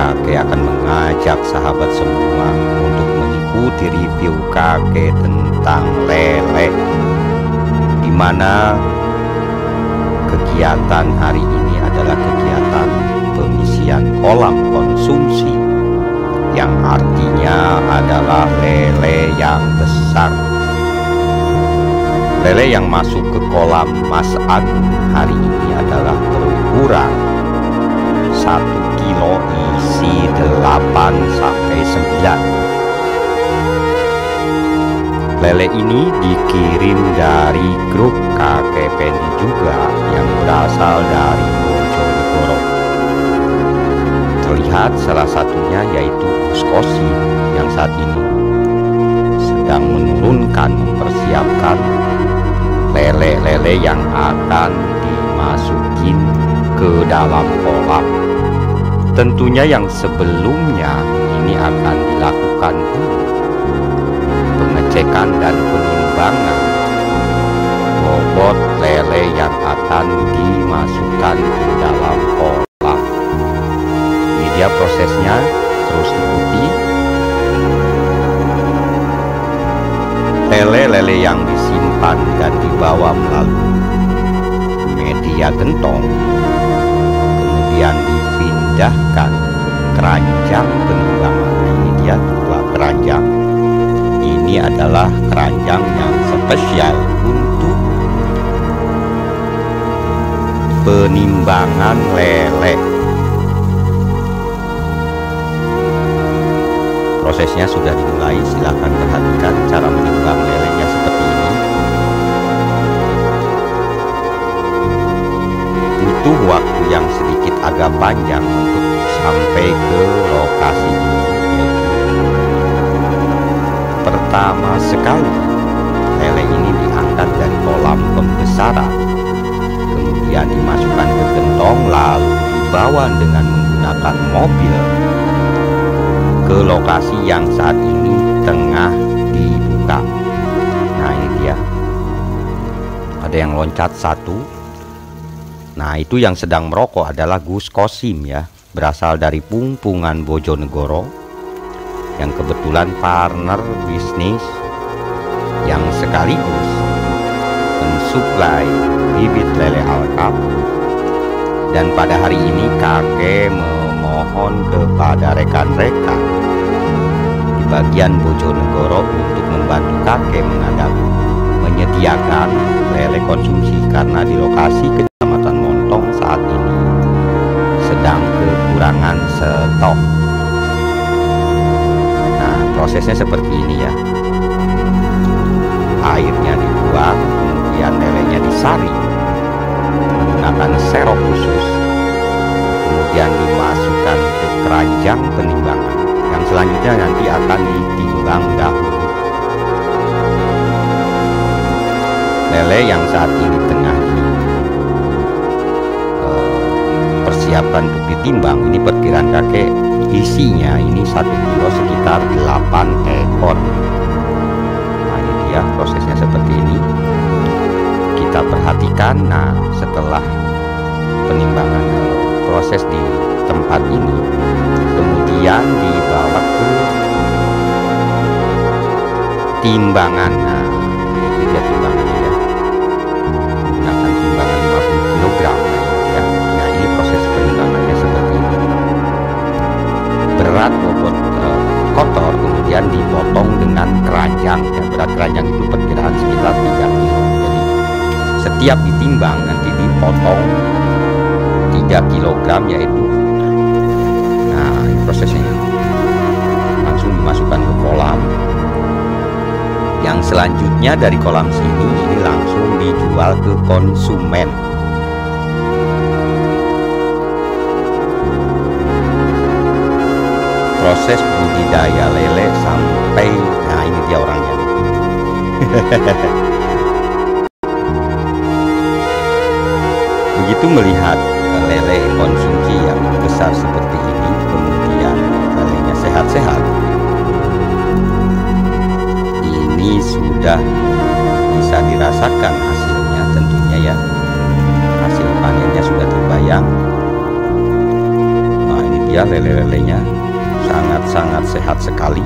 kakek akan mengajak sahabat semua untuk mengikuti review kakek tentang lele, di mana kegiatan hari ini adalah kegiatan pengisian kolam konsumsi, yang artinya adalah lele yang besar. Lele yang masuk ke kolam Mas Agung hari ini adalah berukuran 1 kilo isi 8-9. Lele ini dikirim dari grup kakek Pendi juga yang berasal dari Bojonegoro. Terlihat salah satunya yaitu Gus Kosim yang saat ini sedang mempersiapkan lele-lele yang akan dimasukin ke dalam kolam. Tentunya yang sebelumnya ini akan dilakukan dulu pengecekan dan penimbangan bobot lele yang akan dimasukkan ke dalam kolam. Ini dia prosesnya, terus ikuti. Lele-lele yang disimpan dan dibawa melalui media gentong kemudian dipindahkan ke keranjang penimbangan. Ini dia dua keranjang. Ini adalah keranjang yang spesial untuk penimbangan lele. Prosesnya sudah dimulai, silahkan perhatikan cara menimbang lelenya seperti ini. Butuh waktu yang sedikit agak panjang untuk sampai ke lokasi ini. Pertama sekali, lele ini diangkat dari kolam pembesaran, kemudian dimasukkan ke gentong, lalu dibawa dengan menggunakan mobil ke lokasi yang saat ini tengah dibuka. Nah, ini dia, ada yang loncat satu. Nah, itu yang sedang merokok adalah Gus Kosim ya, berasal dari Pungpungan Bojonegoro, yang kebetulan partner bisnis yang sekaligus mensuplai bibit lele alkap. Dan pada hari ini kakek memohon kepada rekan-rekan di bagian Bojonegoro untuk membantu kakek menyediakan lele konsumsi, karena di lokasi Kecamatan Montong saat ini sedang kekurangan stok. Nah, prosesnya seperti ini ya. Airnya dibuang, kemudian lelenya disaring menggunakan serok khusus, kemudian dimasukkan ke keranjang penimbangan yang selanjutnya nanti akan ditimbang dahulu. Lele yang saat ini tengah persiapan untuk ditimbang, ini perkiraan kakek isinya ini 1 kilo sekitar 8 ekor. Nah, ini dia prosesnya seperti ini. Kita perhatikan. Nah, setelah penimbangan proses di tempat ini, kemudian dibawa ke timbangan. Nah, ini dia timbangannya ya, menggunakan timbangan 50 kg. Nah, ini proses penimbangannya seperti ini. Berat bobot kotor kemudian dipotong dengan keranjang ya. Berat keranjang itu perkiraan sekitar 3 kilo. Jadi setiap ditimbang nanti dipotong 3 kg yaitu. Nah, ini prosesnya langsung dimasukkan ke kolam. Yang selanjutnya dari kolam sini ini langsung dijual ke konsumen. Proses budidaya lele sampai, nah ini dia orangnya. Begitu melihat lele konsumsi yang besar seperti ini, kemudian lelenya sehat-sehat, ini sudah bisa dirasakan hasilnya tentunya ya. Hasil panennya sudah terbayang. Nah, ini dia ya lele-lelenya sangat-sangat sehat sekali.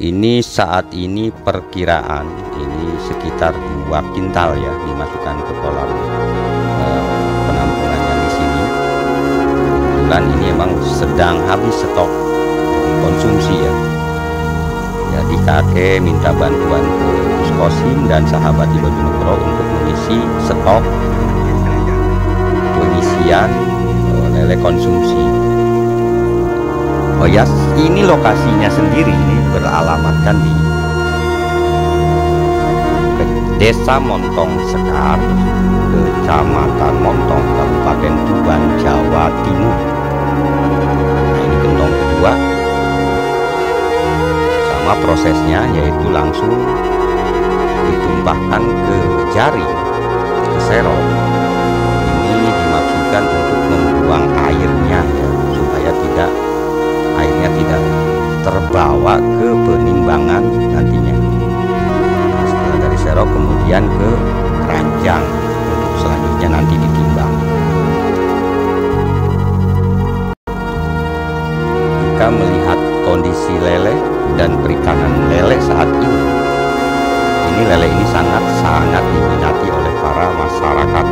Ini saat ini perkiraan ini sekitar 2 kintal ya dimasukkan ke kolam penampungan yang di sini. Kebetulan ini emang sedang habis stok konsumsi ya. Jadi kakek minta bantuan ke Puskosim dan sahabat di Bojonegoro untuk mengisi stok pengisian lele konsumsi. Oh ya, ini lokasinya sendiri, ini beralamatkan di Desa Montong Sekar, Kecamatan Montong, Kabupaten Tuban, Jawa Timur. Nah, ini gentong kedua. Sama prosesnya, yaitu langsung ditumpahkan ke jaring, ke serong. Ini dimaksudkan untuk membuang airnya ya, supaya airnya tidak terbawa ke penimbangan nantinya. Nah, setelah dari serok kemudian ke keranjang untuk selanjutnya nanti ditimbang. Jika melihat kondisi lele dan perikanan lele saat ini lele ini sangat diminati oleh para masyarakat.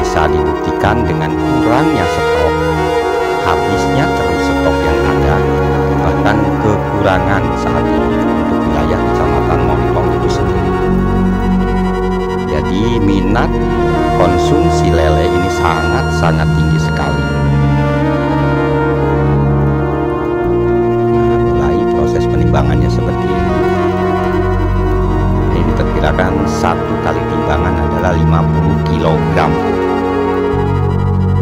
Bisa dibuktikan dengan kurangnya stok, habisnya terus stok yang ada, bahkan kekurangan saat ini untuk wilayah Kecamatan Montong itu sendiri. Jadi minat konsumsi lele ini sangat tinggi sekali. Nah, mulai proses penimbangannya seperti ini. Ini diperkirakan satu kali timbangan adalah 50 kg.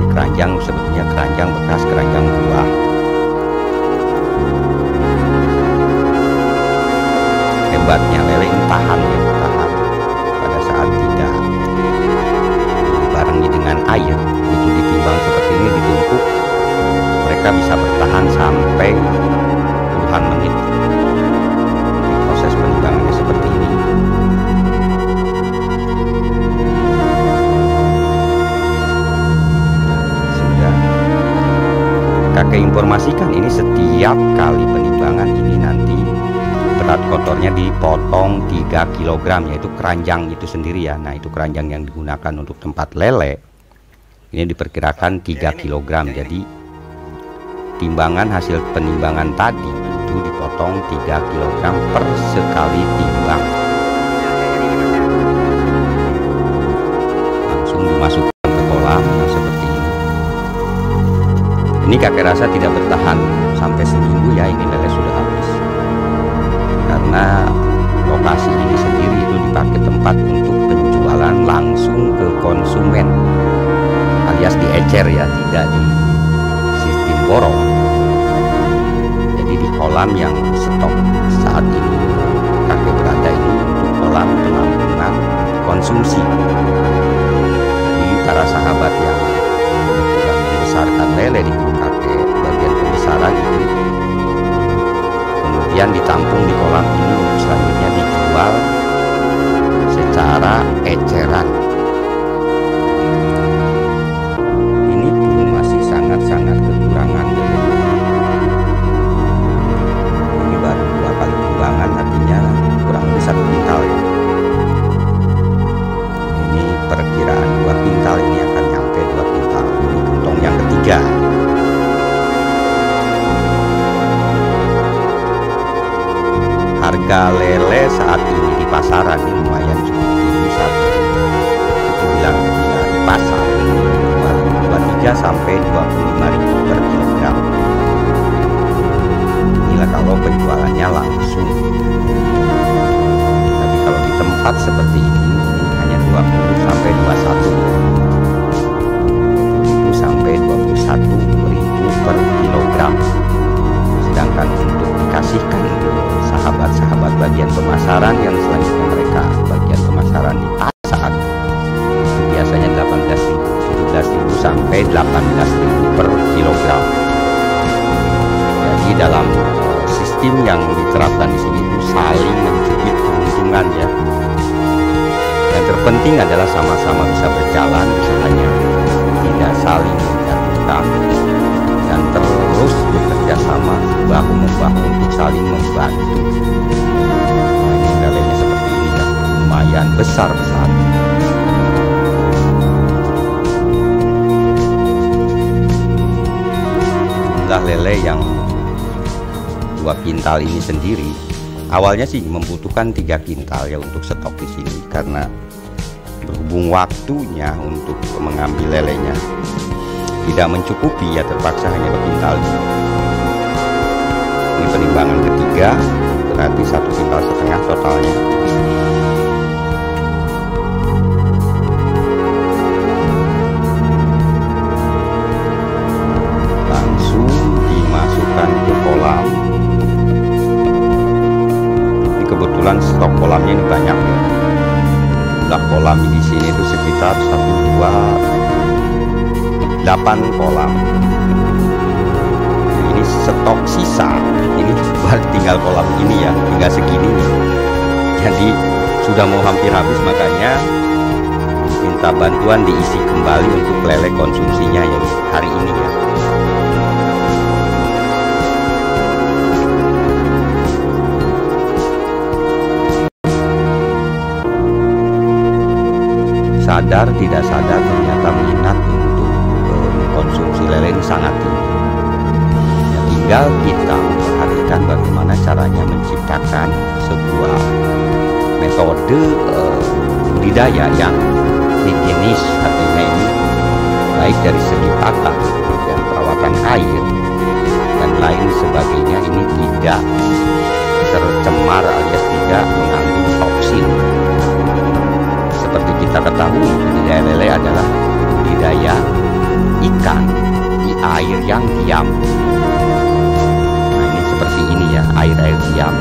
Keranjang sebetulnya keranjang bekas, keranjang buah. Hebatnya lele ini tahan pada saat tidak dibarengi dengan air, itu ditimbang seperti ini, ditumpuk, mereka bisa bertahan sampai puluhan menit. Proses penimbangannya seperti ini. Kakek informasikan ini setiap kali penimbangan ini nanti berat kotornya dipotong 3 kg, yaitu keranjang itu sendiri ya. Nah, itu keranjang yang digunakan untuk tempat lele ini diperkirakan 3 kg. Jadi timbangan hasil penimbangan tadi itu dipotong 3 kg per sekali timbang, langsung dimasukkan ke kolam. Nah, seperti ini. Ini kakek rasa tidak bertahan sampai seminggu ya, ini lele sudah habis. Karena lokasi ini sendiri itu dipakai tempat untuk penjualan langsung ke konsumen, alias diecer ya, tidak di sistem borong. Jadi di kolam yang stok saat ini kakek berada ini untuk kolam penampungan konsumsi. Jadi para sahabat yang kebetulan membesarkan lele di kakek, bagian pembesaran itu kemudian ditampung di kolam ini untuk selanjutnya dijual secara eceran. Ini pun masih sangat kekurangan lele. Ini baru 2 kali timbangan, artinya kurang lebih 1 kintal ya. Ini perkiraan 2 kintal, ini akan nyampe 2 kintal. Ini gentong yang ketiga. Harga lele saat ini di pasaran ini lumayan cukup tinggi saat ini. Itu bilang di pasar 23 sampai 25.000 per kilogram. Inilah kalau penjualannya langsung. Tapi kalau di tempat seperti ini hanya 20 sampai 21 sampai 21.000 per kilogram. Sedangkan untuk dikasihkan ke sahabat-sahabat bagian pemasaran yang selanjutnya mereka bagian pemasaran di pasar itu biasanya 18.000, 17.000 sampai 18.000 per kilogram. Jadi dalam sistem yang diterapkan di sini itu saling mencubit keuntungan ya. terpenting adalah sama-sama bisa berjalan, usahanya tidak saling menjatuhkan, dan terus bekerja sama bahu membahu untuk saling membantu. Nah, ini lelenya seperti ini ya, lumayan besar-besar. Jumlah lele yang 2 kintal ini sendiri awalnya sih membutuhkan 3 kintal ya untuk stok di sini, karena berhubung waktunya untuk mengambil lelenya tidak mencukupi ya, terpaksa hanya 2 kintal. Ini penimbangan ketiga, berarti 1,5 kintal totalnya. Langsung dimasukkan ke kolam. Ini kebetulan stok kolamnya ini banyak ya. Jumlah kolam di sini itu sekitar 1, 2, 8 kolam. Ini stok sisa, ini baru tinggal kolam ini ya, tinggal segini nih. Jadi sudah mau hampir habis, makanya minta bantuan diisi kembali untuk lele konsumsinya ya hari ini ya. Sadar tidak sadar ternyata minat untuk mengkonsumsi lele ini sangat tinggi. Ya, tinggal kita memperhatikan bagaimana caranya menciptakan sebuah metode budidaya yang higienis, artinya ini baik dari segi tata dan perawatan air dan lain sebagainya, ini tidak tercemar alias tidak mengandung toksin. Seperti kita ketahui, budidaya lele adalah budidaya ikan di air yang diam. Nah, ini seperti ini ya, air-air diam.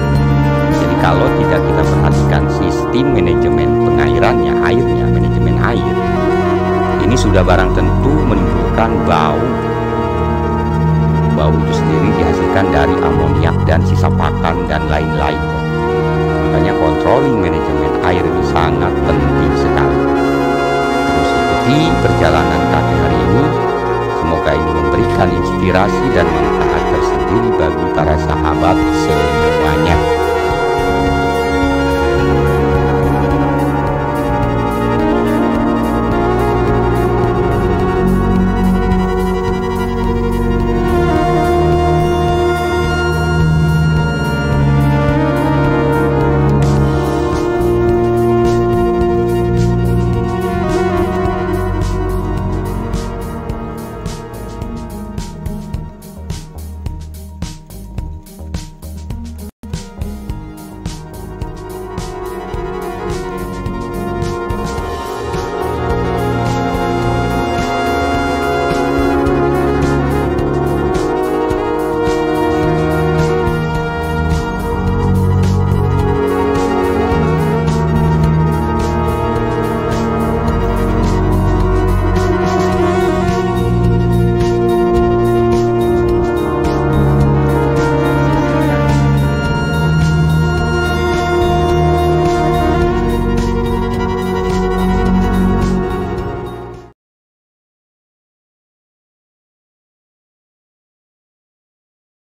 Jadi kalau tidak kita perhatikan sistem manajemen pengairannya, airnya, manajemen air, ini sudah barang tentu menimbulkan bau. Bau itu sendiri dihasilkan dari amoniak dan sisa pakan dan lain-lain. Makanya controlling manajemen air ini sangat penting sekali. Terus ikuti perjalanan kakek hari ini. Semoga ini memberikan inspirasi dan manfaat tersendiri bagi para sahabat